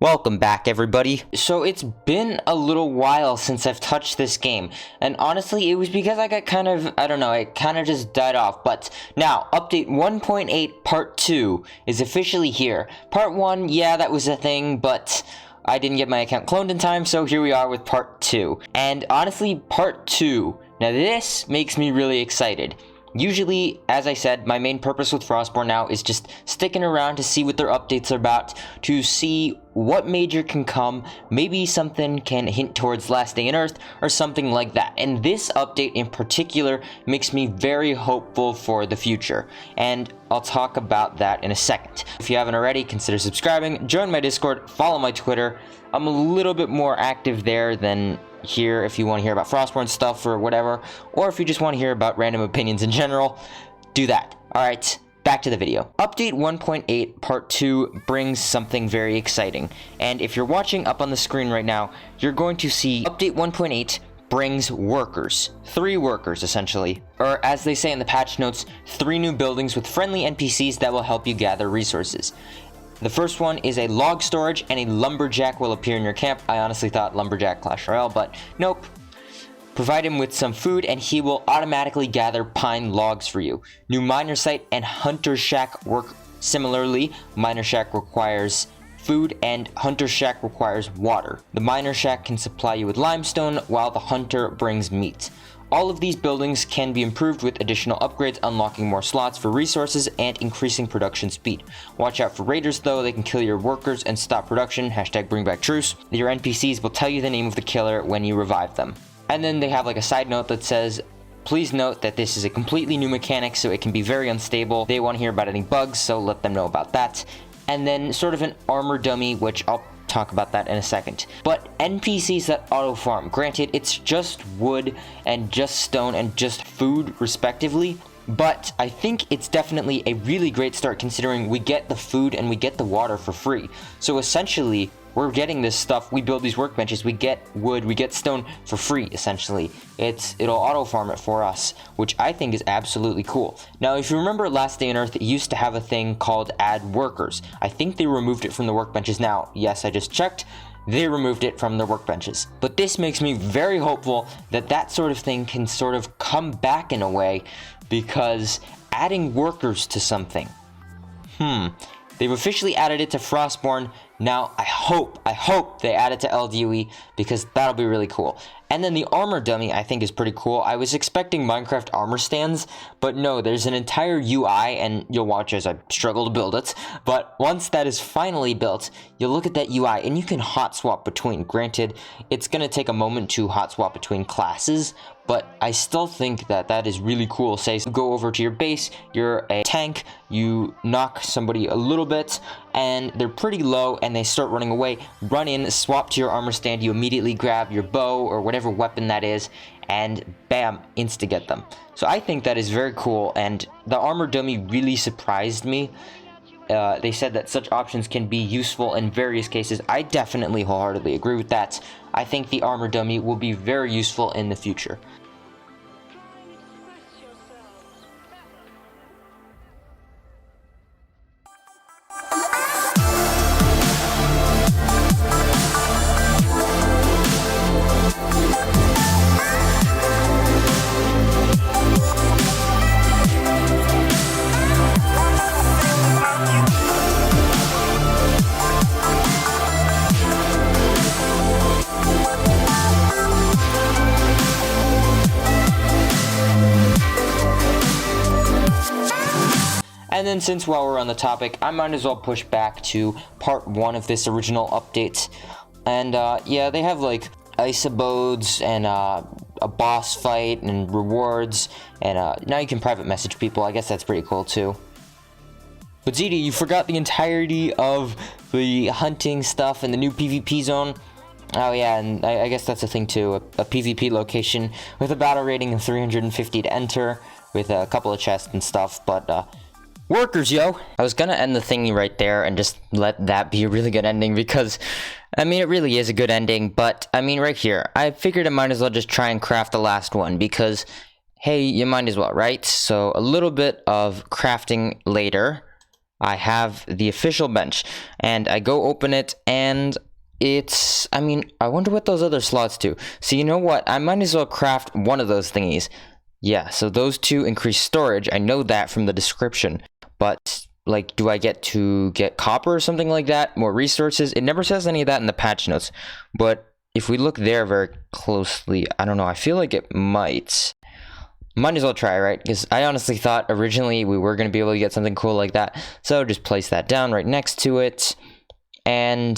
Welcome back, everybody. So it's been a little while since I've touched this game, and honestly, it was because I got kind of, I don't know, it kind of just died off. But now, update 1.8 part 2 is officially here. Part 1, yeah, that was a thing, but I didn't get my account cloned in time, so here we are with part 2. And honestly, part 2, now this makes me really excited. Usually, as I said, my main purpose with Frostborn now is just sticking around to see what their updates are about, to see what major can come, maybe something can hint towards Last Day on Earth, or something like that. And this update in particular makes me very hopeful for the future, and I'll talk about that in a second. If you haven't already, consider subscribing, join my Discord, follow my Twitter. I'm a little bit more active there than here if you want to hear about Frostborn stuff or whatever, or if you just want to hear about random opinions in general, do that. Alright, back to the video. Update 1.8 part 2 brings something very exciting, and if you're watching up on the screen right now, you're going to see update 1.8 brings workers. 3 workers, essentially. Or as they say in the patch notes, 3 new buildings with friendly NPCs that will help you gather resources. The first one is a log storage, and a lumberjack will appear in your camp. I honestly thought lumberjack Clash Royale, but nope. Provide him with some food, and he will automatically gather pine logs for you. New miner site and hunter shack work similarly. Miner shack requires food, and hunter shack requires water. The miner shack can supply you with limestone, while the hunter brings meat. All of these buildings can be improved with additional upgrades, unlocking more slots for resources and increasing production speed. Watch out for raiders though, they can kill your workers and stop production, hashtag bring back truce. Your NPCs will tell you the name of the killer when you revive them. And then they have like a side note that says, please note that this is a completely new mechanic, so it can be very unstable. They want to hear about any bugs, so let them know about that. And then sort of an armor dummy, which I'll talk about that in a second. But NPCs that auto farm, granted it's just wood and just stone and just food respectively, but I think it's definitely a really great start considering we get the food and we get the water for free. So essentially we're getting this stuff, we build these workbenches, we get wood, we get stone for free, essentially. It'll auto-farm it for us, which I think is absolutely cool. Now, if you remember Last Day on Earth, it used to have a thing called add workers. I think they removed it from the workbenches now. Yes, I just checked. They removed it from the workbenches. But this makes me very hopeful that that sort of thing can sort of come back in a way, because adding workers to something, they've officially added it to Frostborn. Now, I hope they add it to LDUE, because that'll be really cool. And then the armor dummy, I think, is pretty cool. I was expecting Minecraft armor stands, but no, there's an entire UI, and you'll watch as I struggle to build it. But once that is finally built, you'll look at that UI, and you can hot swap between. Granted, it's going to take a moment to hot swap between classes, but I still think that that is really cool. Say, you go over to your base, you're a tank, you knock somebody a little bit, and they're pretty low, and they start running away. Run in, swap to your armor stand, you immediately grab your bow, or whatever weapon that is, and bam, insta-get them. So I think that is very cool, and the armor dummy really surprised me. They said that such options can be useful in various cases. I definitely wholeheartedly agree with that. I think the armor dummy will be very useful in the future. And then since while we're on the topic, I might as well push back to part 1 of this original update. And yeah, they have like ice abodes and a boss fight and rewards, and now you can private message people. I guess that's pretty cool too. But ZD, you forgot the entirety of the hunting stuff and the new PvP zone. Oh yeah, and I guess that's a thing too, a PvP location with a battle rating of 350 to enter, with a couple of chests and stuff, but workers, yo! I was gonna end the thingy right there and just let that be a really good ending, because, I mean, it really is a good ending, but, I mean, right here, I figured I might as well just try and craft the last one, because, hey, you might as well, right? So, a little bit of crafting later. I have the official bench, and I go open it, and it's, I mean, I wonder what those other slots do. So you know what? I might as well craft one of those thingies. Yeah, so those two increase storage. I know that from the description. But, like, do I get to get copper or something like that? More resources? It never says any of that in the patch notes. But if we look there very closely, I don't know. I feel like it might. Might as well try, right? Because I honestly thought originally we were going to be able to get something cool like that. So just place that down right next to it. And,